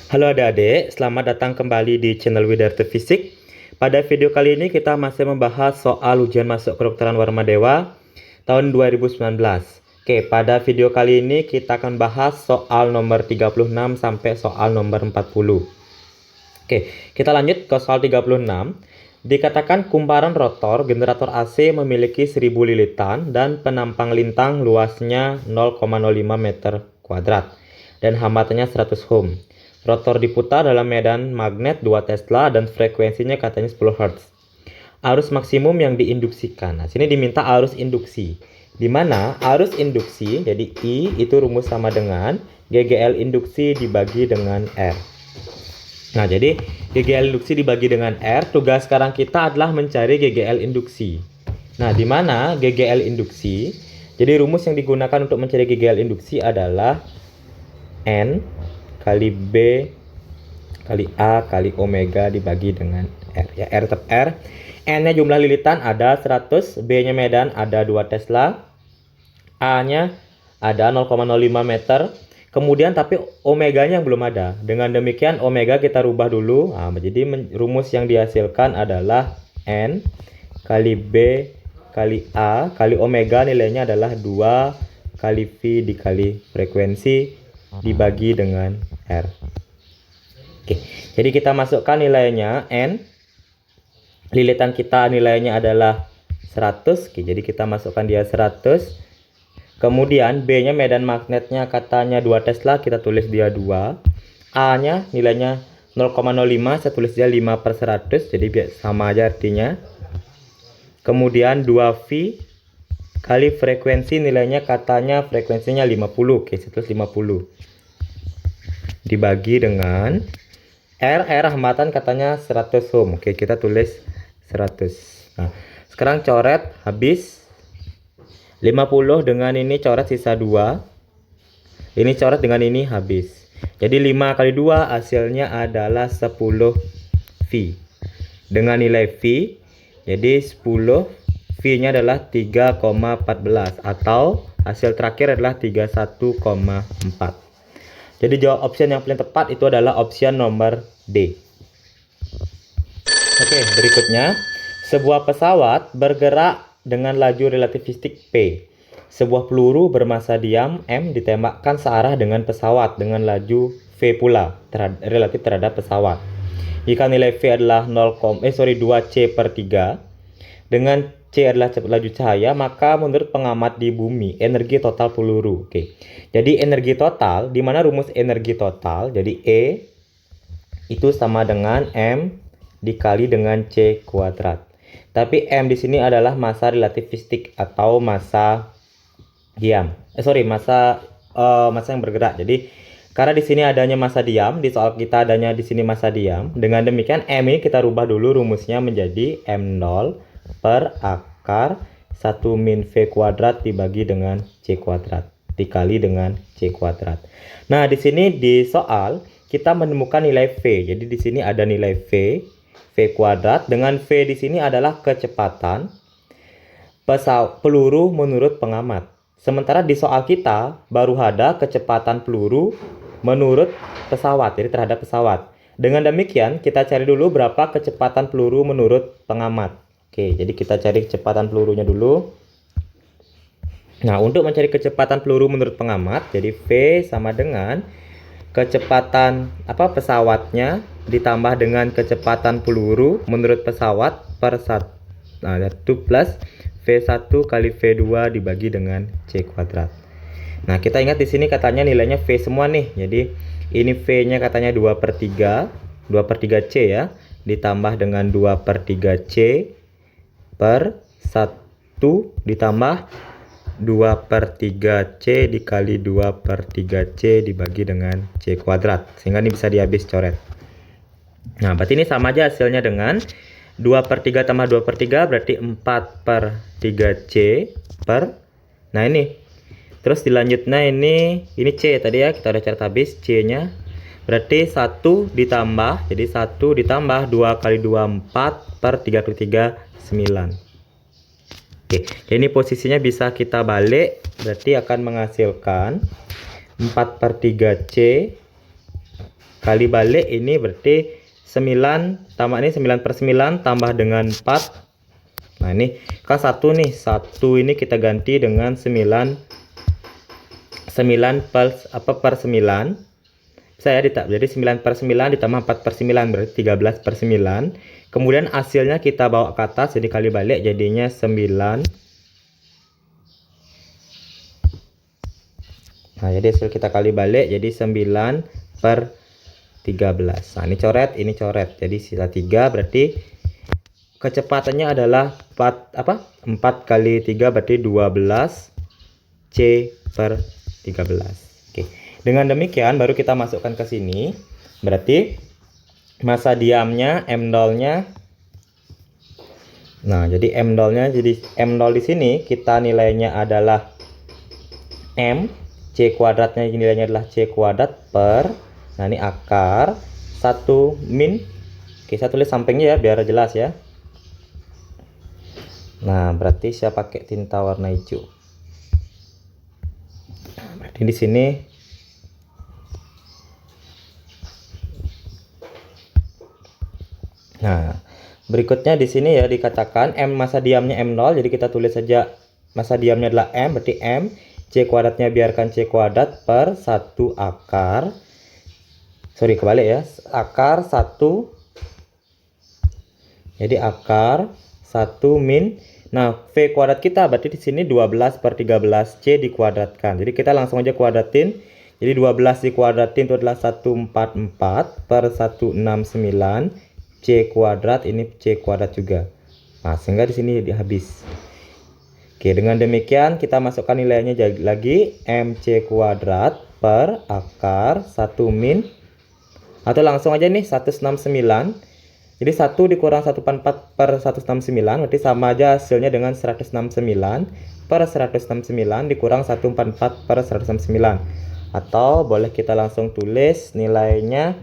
Halo adik-adik, selamat datang kembali di channel Widarto Fisik. Pada video kali ini kita masih membahas soal ujian masuk kedokteran Warmadewa tahun 2019. Oke, pada video kali ini kita akan bahas soal nomor 36 sampai soal nomor 40. Oke, kita lanjut ke soal 36. Dikatakan kumparan rotor generator AC memiliki 1000 lilitan dan penampang lintang luasnya 0,05 meter kuadrat dan hambatannya 100 ohm. Rotor diputar dalam medan magnet 2 Tesla dan frekuensinya katanya 10 Hz. Arus maksimum yang diinduksikan. Nah, sini diminta arus induksi. Di mana arus induksi, jadi I itu rumus sama dengan GGL induksi dibagi dengan R. Nah, jadi GGL induksi dibagi dengan R, tugas sekarang kita adalah mencari GGL induksi. Nah, di mana GGL induksi? Jadi rumus yang digunakan untuk mencari GGL induksi adalah N kali B kali A kali omega dibagi dengan R. Ya, R tetap R. N-nya jumlah lilitan ada 100, B-nya medan ada 2 Tesla, A-nya ada 0,05 meter. Kemudian tapi omeganya yang belum ada. Dengan demikian omega kita rubah dulu. Nah, jadi rumus yang dihasilkan adalah N kali B kali A kali omega, nilainya adalah 2 kali V dikali frekuensi dibagi dengan R. Oke, jadi kita masukkan nilainya N. Lilitan kita nilainya adalah 100. Oke, jadi kita masukkan dia 100. Kemudian B-nya medan magnetnya katanya 2 Tesla, kita tulis dia 2. A-nya nilainya 0,05, saya tulis dia 5/100, jadi sama aja artinya. Kemudian 2V kali frekuensi, nilainya katanya frekuensinya 50. Oke, saya tulis 50. Dibagi dengan R hambatan katanya 100 ohm. Oke, kita tulis 100. Nah, sekarang coret habis 50 dengan ini coret sisa 2. Ini coret dengan ini habis. Jadi 5 kali 2 hasilnya adalah 10 V. Dengan nilai V, jadi 10 V-nya adalah 3,14 atau hasil terakhir adalah 31,4. Jadi jawab option yang paling tepat itu adalah option nomor D. Oke, berikutnya. Sebuah pesawat bergerak dengan laju relativistik P. Sebuah peluru bermasa diam M ditembakkan searah dengan pesawat dengan laju V pula relatif terhadap pesawat. Jika nilai V adalah 2C/3 dengan C adalah laju cahaya, maka menurut pengamat di bumi energi total peluru. Oke. Jadi energi total, di mana rumus energi total, jadi E itu sama dengan M dikali dengan C kuadrat. Tapi M di sini adalah massa relativistik atau massa diam. Massa yang bergerak. Jadi karena di sini adanya massa diam, di soal kita adanya di sini massa diam. Dengan demikian M ini kita rubah dulu rumusnya menjadi M0 per akar 1 min V kuadrat dibagi dengan C kuadrat dikali dengan C kuadrat. Nah, di sini di soal kita menemukan nilai V. Jadi di sini ada nilai V kuadrat, dengan V di sini adalah kecepatan peluru menurut pengamat. Sementara di soal kita baru ada kecepatan peluru menurut pesawat, jadi terhadap pesawat. Dengan demikian kita cari dulu berapa kecepatan peluru menurut pengamat. Oke, jadi kita cari kecepatan pelurunya dulu. Nah, untuk mencari kecepatan peluru menurut pengamat, jadi V sama dengan kecepatan pesawatnya ditambah dengan kecepatan peluru menurut pesawat per 1. Nah, 1 plus V1 kali V2 dibagi dengan C kuadrat. Nah, kita ingat di sini katanya nilainya V semua nih. Jadi ini V-nya katanya 2/3 C ya, ditambah dengan 2/3C per 1 ditambah 2/3C dikali 2/3C dibagi dengan C kuadrat, sehingga ini bisa dihabis coret. Nah, berarti ini sama aja hasilnya dengan 2/3 tambah 2/3 berarti 4/3C per, nah ini terus dilanjutnya ini C tadi ya, kita udah catat habis C nya berarti 1 ditambah, jadi 1 ditambah 2 kali 2 4 per 3 kali 3 9. Oke, ini posisinya bisa kita balik, berarti akan menghasilkan 4/3C kali balik ini berarti 9 tambah ini 9/9 tambah dengan 4. Nah ini kan 1 nih, 1 ini kita ganti dengan 9 per 9. Saya jadi 9/9 ditambah 4/9 berarti 13/9. Kemudian hasilnya kita bawa ke atas jadi kali balik jadinya 9. Nah jadi hasil kita kali balik jadi 9/13. Nah ini coret, jadi sisa 3 berarti kecepatannya adalah 4 kali 3 berarti 12 C/13. Oke, dengan demikian baru kita masukkan ke sini. Berarti massa diamnya M0-nya. Nah, jadi M0-nya, jadi M0 di sini kita nilainya adalah M, C kuadratnya nilainya adalah C kuadrat per, nah ini akar 1 min. Oke, saya tulis sampingnya ya biar jelas ya. Nah, berarti saya pakai tinta warna hijau. Nah, berarti di sini nah, berikutnya di sini ya dikatakan M massa diamnya M0, jadi kita tulis saja massa diamnya adalah M, berarti M, C kuadratnya biarkan C kuadrat per 1 akar. Sorry, kebalik ya. Akar 1. Jadi akar 1 min. Nah, V kuadrat kita berarti di sini 12/13 C dikuadratkan. Jadi kita langsung aja kuadratin. Jadi 12 dikuadratin itu adalah 144 per 169. C kuadrat, ini C kuadrat juga. Nah, sehingga di sini jadi habis. Oke, dengan demikian kita masukkan nilainya lagi MC kuadrat per akar 1 min, atau langsung aja nih 169. Jadi 1 dikurang 144 per 169 berarti sama aja hasilnya dengan 169 per 169 dikurang 144 per 169. Atau boleh kita langsung tulis nilainya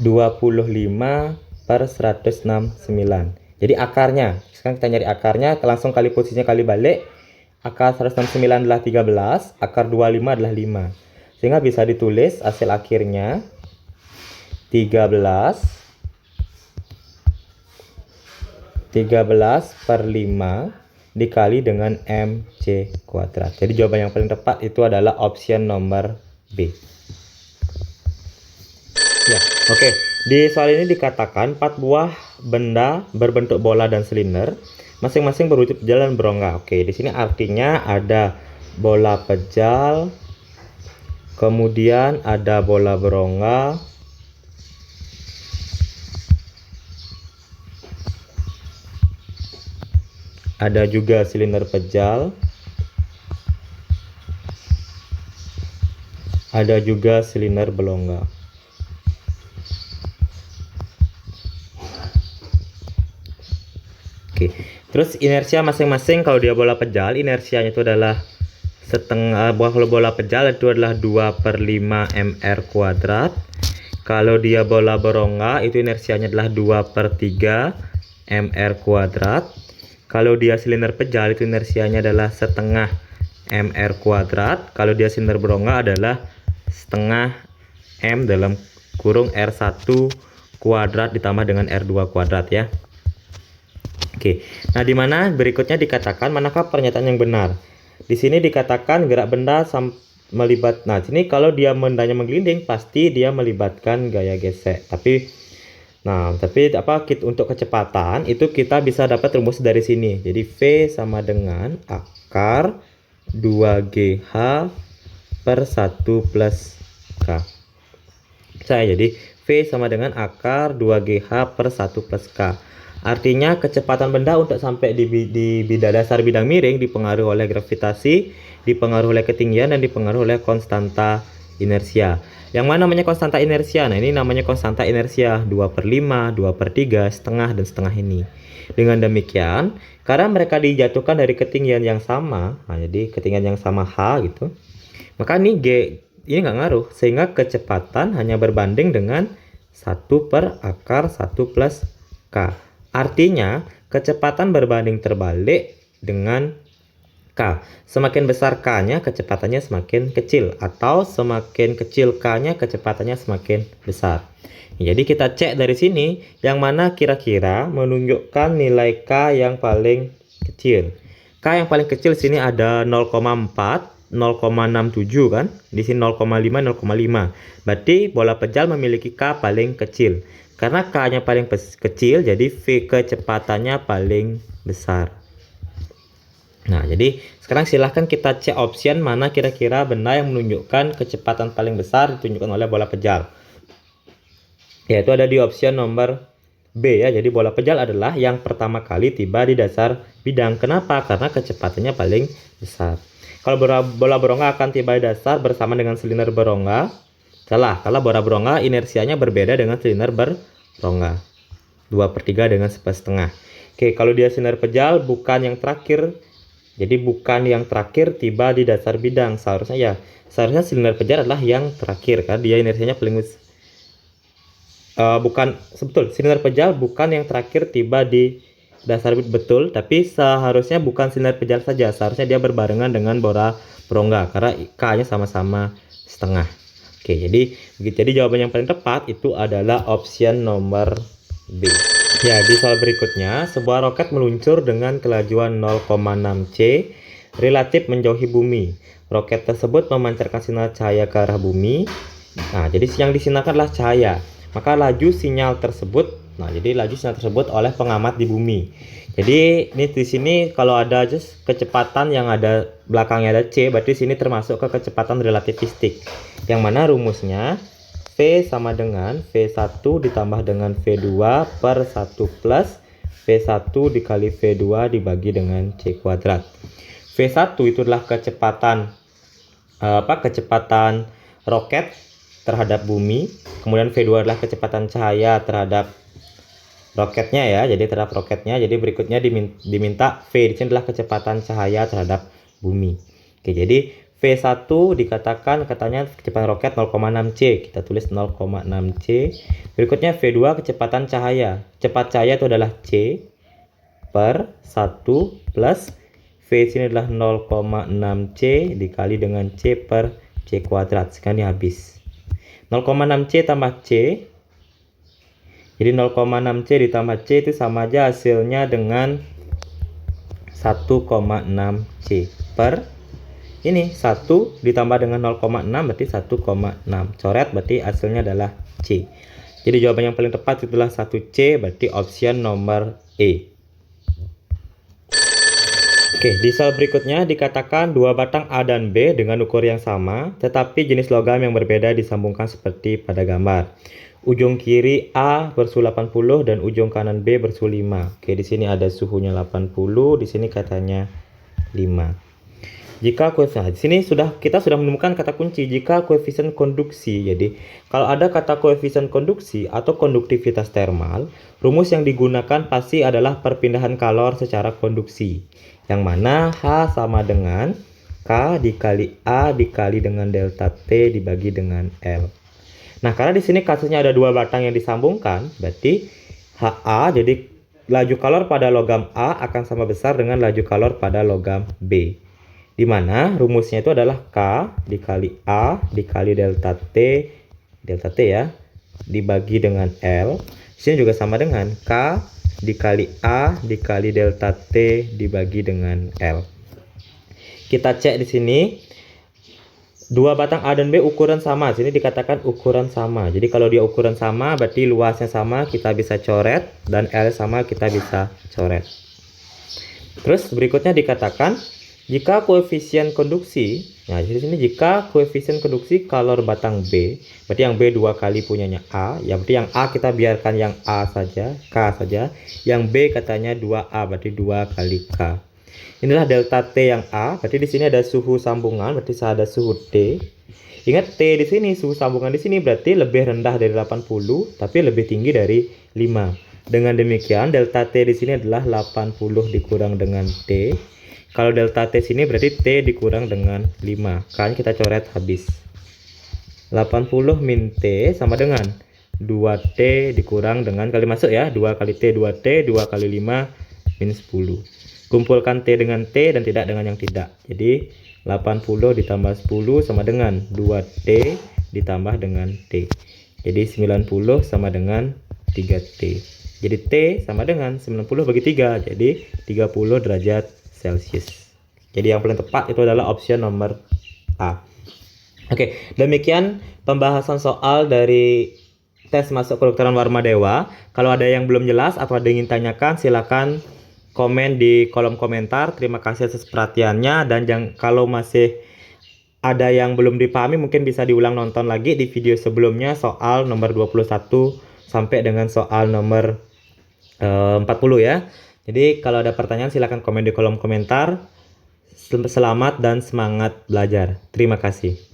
25 per 169. Jadi akarnya, sekarang kita nyari akarnya, langsung kali posisinya kali balik. Akar 169 adalah 13, akar 25 adalah 5. Sehingga bisa ditulis hasil akhirnya 13 per 5 dikali dengan MC kuadrat. Jadi jawaban yang paling tepat itu adalah option nomor B. Ya, oke. Di soal ini dikatakan 4 buah benda berbentuk bola dan silinder, masing-masing berwujud pejal dan berongga. Oke, di sini artinya ada bola pejal, kemudian ada bola berongga, ada juga silinder pejal, ada juga silinder berongga. Terus inersia masing-masing, kalau dia bola pejal inersianya itu adalah setengah, kalau bola pejal itu adalah 2/5 mr kuadrat. Kalau dia bola berongga itu inersianya adalah 2/3 mr kuadrat. Kalau dia silinder pejal itu inersianya adalah setengah mr kuadrat. Kalau dia silinder berongga adalah setengah m dalam kurung R1 kuadrat ditambah dengan R2 kuadrat ya. Oke, nah di mana berikutnya dikatakan manakah pernyataan yang benar? Di sini dikatakan gerak benda melibat. Nah, sini kalau dia bendanya menggelinding pasti dia melibatkan gaya gesek. Tapi untuk kecepatan itu kita bisa dapat rumus dari sini. Jadi V sama dengan akar 2GH per 1 plus K. Jadi V sama dengan akar 2GH per 1 plus K. Artinya kecepatan benda untuk sampai di dasar bidang miring dipengaruhi oleh gravitasi, dipengaruhi oleh ketinggian, dan dipengaruhi oleh konstanta inersia. Yang mana namanya konstanta inersia? Nah, ini namanya konstanta inersia 2/5, 2/3, setengah, dan setengah ini. Dengan demikian, karena mereka dijatuhkan dari ketinggian yang sama, nah, jadi ketinggian yang sama H gitu, maka ini G ini nggak ngaruh, sehingga kecepatan hanya berbanding dengan 1 per akar 1 plus K. Artinya kecepatan berbanding terbalik dengan K. Semakin besar K-nya, kecepatannya semakin kecil, atau semakin kecil K-nya, kecepatannya semakin besar. Jadi kita cek dari sini yang mana kira-kira menunjukkan nilai K yang paling kecil. K yang paling kecil sini ada 0,4, 0,67 kan? Di sini 0,5, 0,5. Berarti bola pejal memiliki K paling kecil. Karena K-nya paling kecil, jadi V kecepatannya paling besar. Nah, jadi sekarang silahkan kita cek option mana kira-kira benar yang menunjukkan kecepatan paling besar ditunjukkan oleh bola pejal. Yaitu ada di option nomor B ya. Jadi bola pejal adalah yang pertama kali tiba di dasar bidang. Kenapa? Karena kecepatannya paling besar. Kalau bola berongga akan tiba di dasar bersama dengan silinder berongga. Salah, kalau bola berongga inersianya berbeda dengan silinder berongga. 2/3 dengan 1/2. Oke, kalau dia silinder pejal bukan yang terakhir. Jadi bukan yang terakhir tiba di dasar bidang. Seharusnya silinder pejal adalah yang terakhir kan, dia inersinya paling silinder pejal bukan yang terakhir tiba di dasar betul, tapi seharusnya bukan silinder pejal saja, seharusnya dia berbarengan dengan bola berongga karena K-nya sama-sama setengah. Oke, jadi begitu. Jadi jawaban yang paling tepat itu adalah option nomor B. Ya, di soal berikutnya, sebuah roket meluncur dengan kelajuan 0,6 C relatif menjauhi bumi. Roket tersebut memancarkan sinar cahaya ke arah bumi. Nah, jadi yang disinarkan adalah cahaya. Maka laju sinyal tersebut, oleh pengamat di bumi. Jadi ini di sini kalau ada kecepatan yang ada belakangnya ada C, berarti sini termasuk ke kecepatan relativistik. Yang mana rumusnya V sama dengan V1 ditambah dengan V2 per 1 plus V1 dikali V2 dibagi dengan C kuadrat. V1 itu adalah kecepatan roket terhadap bumi. Kemudian V2 adalah kecepatan cahaya terhadap roketnya ya. Jadi terhadap roketnya. Jadi berikutnya diminta V di sini adalah kecepatan cahaya terhadap bumi. Oke, jadi V1 dikatakan katanya kecepatan roket 0,6 C. Kita tulis 0,6 C. Berikutnya V2 kecepatan cahaya. Cepat cahaya itu adalah C per 1 plus V sini adalah 0,6 C dikali dengan C per C kuadrat. Sekarang ini habis. 0,6 C tambah C. Jadi 0,6 C ditambah C itu sama aja hasilnya dengan 1,6 C per ini 1 ditambah dengan 0,6 berarti 1,6. Coret berarti hasilnya adalah C. Jadi jawaban yang paling tepat itulah 1C, berarti option nomor E. Oke, di soal berikutnya dikatakan dua batang A dan B dengan ukur yang sama, tetapi jenis logam yang berbeda disambungkan seperti pada gambar. Ujung kiri A bersuhu 80 dan ujung kanan B bersuhu 5. Oke, di sini ada suhunya 80, di sini katanya 5. Jika koefisien, di sini kita sudah menemukan kata kunci jika koefisien konduksi. Jadi, kalau ada kata koefisien konduksi atau konduktivitas termal, rumus yang digunakan pasti adalah perpindahan kalor secara konduksi. Yang mana H sama dengan K dikali A dikali dengan delta T dibagi dengan L. Nah, karena di sini kasusnya ada dua batang yang disambungkan, berarti HA, jadi laju kalor pada logam A akan sama besar dengan laju kalor pada logam B. Di mana rumusnya itu adalah K dikali A dikali delta T ya, dibagi dengan L. Di sini juga sama dengan K dikali A dikali delta T dibagi dengan L. Kita cek di sini. Dua batang A dan B ukuran sama. Sini dikatakan ukuran sama. Jadi kalau dia ukuran sama berarti luasnya sama, kita bisa coret, dan L sama, kita bisa coret. Terus berikutnya dikatakan jika koefisien konduksi, nah di sini jika koefisien konduksi kalor batang B, berarti yang B 2 kali punyanya A, ya berarti yang A kita biarkan yang A saja, K saja, yang B katanya 2A, berarti 2 kali K. Inilah delta T yang A, berarti di sini ada suhu sambungan, berarti ada suhu T. Ingat T di sini, suhu sambungan di sini berarti lebih rendah dari 80, tapi lebih tinggi dari 5. Dengan demikian delta T di sini adalah 80 dikurang dengan T. Kalau delta T sini berarti T dikurang dengan 5. Kan kita coret habis. 80 min T sama dengan 2T dikurang dengan, kali masuk ya, 2 kali T 2T, 2 kali 5 min 10. Kumpulkan T dengan T dan tidak dengan yang tidak. Jadi 80 ditambah 10 sama dengan 2T ditambah dengan T. Jadi 90 sama dengan 3T. Jadi T sama dengan 90 bagi 3. Jadi 30 derajat Celcius. Jadi yang paling tepat itu adalah option nomor A. Oke, demikian pembahasan soal dari tes masuk kedokteran Warmadewa. Kalau ada yang belum jelas atau ada yang ingin tanyakan, silakan komen di kolom komentar. Terima kasih atas perhatiannya, dan kalau masih ada yang belum dipahami mungkin bisa diulang nonton lagi di video sebelumnya soal nomor 21 sampai dengan soal nomor 40 ya. Jadi kalau ada pertanyaan silakan komen di kolom komentar. Selamat dan semangat belajar. Terima kasih.